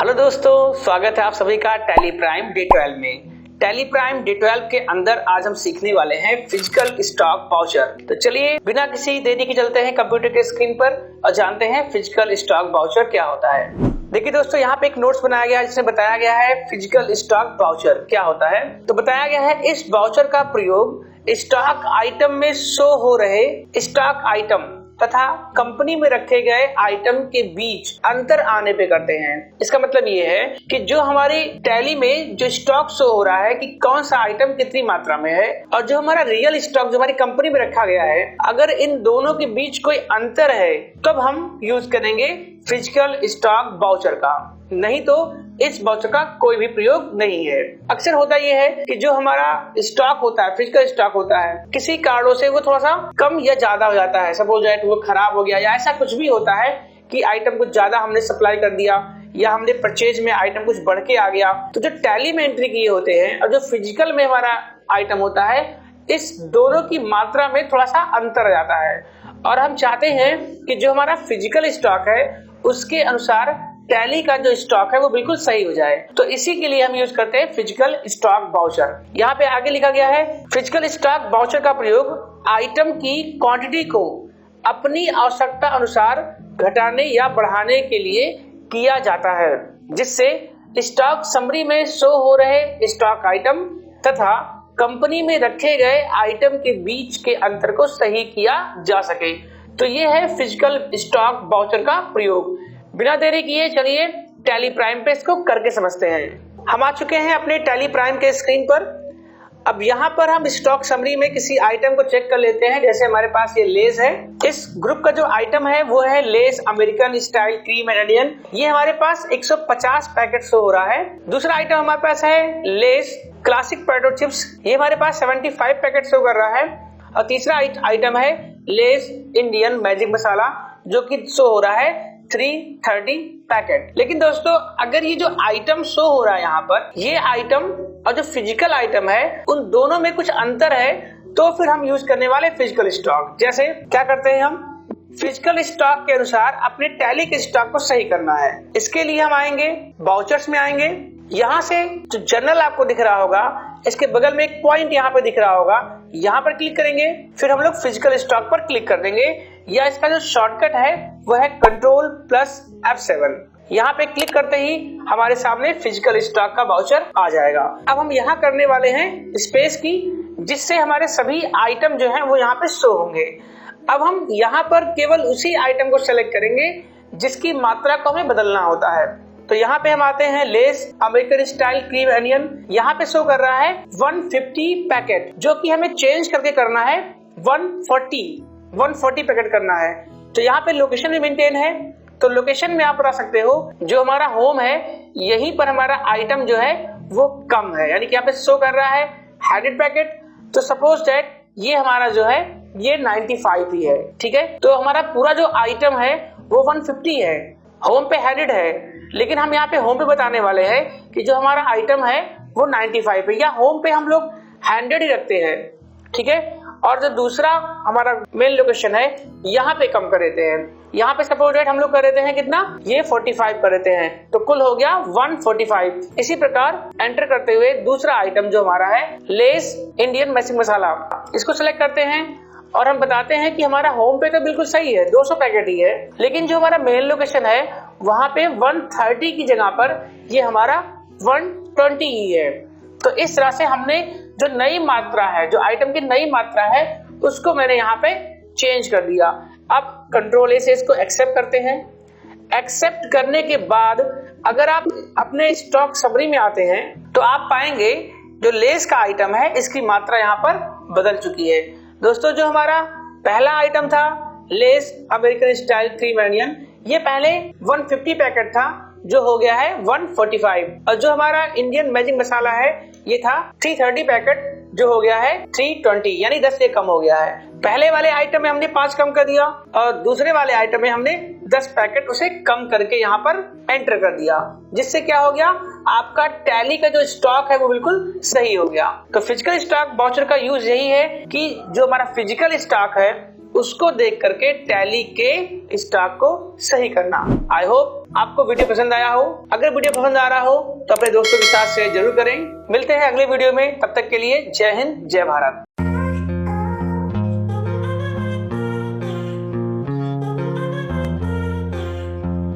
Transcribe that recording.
Hello दोस्तों, स्वागत है आप सभी का टैली प्राइम डे 12 में। टैली प्राइम डे 12 के अंदर आज हम सीखने वाले हैं फिजिकल स्टॉक वाउचर। तो चलिए बिना किसी देरी के चलते हैं कंप्यूटर के स्क्रीन पर और जानते हैं फिजिकल स्टॉक वाउचर क्या होता है। देखिए दोस्तों, यहाँ पे एक नोट्स बनाया गया है जिसमें बताया गया है फिजिकल स्टॉक वाउचर क्या होता है। तो बताया गया है इस वाउचर का प्रयोग स्टॉक आइटम में शो हो रहे स्टॉक आइटम तथा कंपनी में रखे गए आइटम के बीच अंतर आने पे करते हैं। इसका मतलब ये है कि जो हमारी टैली में जो स्टॉक शो हो रहा है कि कौन सा आइटम कितनी मात्रा में है और जो हमारा रियल स्टॉक जो हमारी कंपनी में रखा गया है, अगर इन दोनों के बीच कोई अंतर है तब हम यूज करेंगे फिजिकल स्टॉक वाउचर का, नहीं तो इस वाउचर का कोई भी प्रयोग नहीं है। अक्सर होता यह है कि जो हमारा स्टॉक होता है, फिजिकल स्टॉक होता है, किसी कारणों से वो थोड़ा सा कम या ज्यादा हो जाता है। सपोज दैट वो खराब हो गया या ऐसा कुछ भी होता है कि आइटम कुछ ज्यादा हमने सप्लाई कर दिया या हमने परचेज में आइटम कुछ बढ़ के आ गया। तो जो टैली में एंट्री किए होते हैं और जो फिजिकल में हमारा आइटम होता है, इस दोनों की मात्रा में थोड़ा सा अंतर आ जाता है और हम चाहते हैं कि जो हमारा फिजिकल स्टॉक है उसके अनुसार टैली का जो स्टॉक है वो बिल्कुल सही हो जाए। तो इसी के लिए हम यूज करते हैं फिजिकल स्टॉक वाउचर। यहाँ पे आगे लिखा गया है फिजिकल स्टॉक वाउचर का प्रयोग आइटम की क्वांटिटी को अपनी आवश्यकता अनुसार घटाने या बढ़ाने के लिए किया जाता है, जिससे स्टॉक समरी में शो हो रहे स्टॉक आइटम तथा कंपनी में रखे गए आइटम के बीच के अंतर को सही किया जा सके। तो ये है फिजिकल स्टॉक वाउचर का प्रयोग। बिना देरी किए चलिए टैली प्राइम पे इसको करके समझते हैं। हम आ चुके हैं अपने टैली प्राइम के स्क्रीन पर। अब यहाँ पर हम स्टॉक समरी में किसी आइटम को चेक कर लेते हैं। जैसे हमारे पास ये लेस है, इस ग्रुप का जो आइटम है वो है less American style cream and onion. ये हमारे पास 150 पैकेट शो हो रहा है। दूसरा आइटम हमारे पास है लेस क्लासिक पोटैटो चिप्स, ये हमारे पास 75 पैकेट शो कर रहा है। और तीसरा आइटम है लेस इंडियन मैजिक मसाला, जो कि शो हो रहा है 330 पैकेट। लेकिन दोस्तों, अगर ये जो आइटम शो हो रहा है यहाँ पर, ये आइटम और जो फिजिकल आइटम है उन दोनों में कुछ अंतर है, तो फिर हम यूज करने वाले फिजिकल स्टॉक। जैसे क्या करते हैं, हम फिजिकल स्टॉक के अनुसार अपने टैली के स्टॉक को सही करना है। इसके लिए हम आएंगे वाउचर्स में, आएंगे यहाँ से जो जर्नल आपको दिख रहा होगा, इसके बगल में एक पॉइंट यहाँ पे दिख रहा होगा, यहाँ पर क्लिक करेंगे। फिर हम लोग फिजिकल स्टॉक पर क्लिक कर देंगे, या इसका जो शॉर्टकट है वो है Ctrl+F7। यहाँ पे क्लिक करते ही हमारे सामने फिजिकल स्टॉक का वाउचर आ जाएगा। अब हम यहाँ करने वाले हैं स्पेस की, जिससे हमारे सभी आइटम जो हैं वो यहाँ पे शो होंगे। अब हम यहाँ पर केवल उसी आइटम को सेलेक्ट करेंगे जिसकी मात्रा को हमें बदलना होता है। तो यहाँ पे हम आते हैं less American style cream onion, यहाँ पे शो कर रहा है 150 पैकेट, जो कि हमें चेंज करके करना है 140 पैकेट करना है। तो यहाँ पे लोकेशन भी मेंटेन है, तो लोकेशन में आप बता सकते हो जो हमारा होम है यहीं पर हमारा आइटम जो है वो कम है, यानी कि यहाँ पे शो कर रहा है 100 पैकेट। तो सपोज दैट ये हमारा जो है ये 95 ही है, ठीक है। तो हमारा पूरा जो आइटम है वो 150 है, होम पे 100 है, लेकिन हम यहाँ पे होम पे बताने वाले हैं कि जो हमारा आइटम है वो 95 है, या होम पे हम लोग 100 ही रखते हैं, ठीक है। और जो दूसरा हमारा मेन लोकेशन है यहाँ पे कम कर देते हैं। यहाँ पे सपोज दैट हम लोग कर देते हैं कितना, ये 45 कर देते हैं, तो कुल हो गया 145। इसी प्रकार एंटर करते हुए दूसरा आइटम जो हमारा है लेस इंडियन मैजिक मसाला, इसको सिलेक्ट करते हैं और हम बताते हैं कि हमारा होम पे तो बिल्कुल सही है, 200 पैकेट ही है, लेकिन जो हमारा मेन लोकेशन है वहां पे 130 की जगह पर ये हमारा 120 ही है। तो इस तरह से हमने जो नई मात्रा है, जो आइटम की नई मात्रा है, उसको मैंने यहाँ पे चेंज कर दिया। अब Ctrl+A से इसको एक्सेप्ट करते हैं। एक्सेप्ट करने के बाद अगर आप अपने स्टॉक समरी में आते हैं तो आप पाएंगे जो लेस का आइटम है इसकी मात्रा यहाँ पर बदल चुकी है। दोस्तों, जो हमारा पहला आइटम था less American style cream onion, ये पहले 150 पैकेट था जो हो गया है 145, और जो हमारा इंडियन मैजिक मसाला है ये था 330 पैकेट जो हो गया है 320, यानी 10 से कम हो गया है। पहले वाले आइटम में हमने 5 कम कर दिया और दूसरे वाले आइटम में हमने 10 पैकेट उसे कम करके यहाँ पर एंटर कर दिया, जिससे क्या हो गया, आपका टैली का जो स्टॉक है वो बिल्कुल सही हो गया। तो फिजिकल स्टॉक वाउचर का यूज यही है कि जो हमारा फिजिकल स्टॉक है उसको देख करके टैली के स्टॉक को सही करना। आई होप आपको वीडियो पसंद आया हो। अगर वीडियो पसंद आ रहा हो तो अपने दोस्तों के साथ शेयर जरूर करें। मिलते हैं अगले वीडियो में, तब तक के लिए जय हिंद, जय भारत।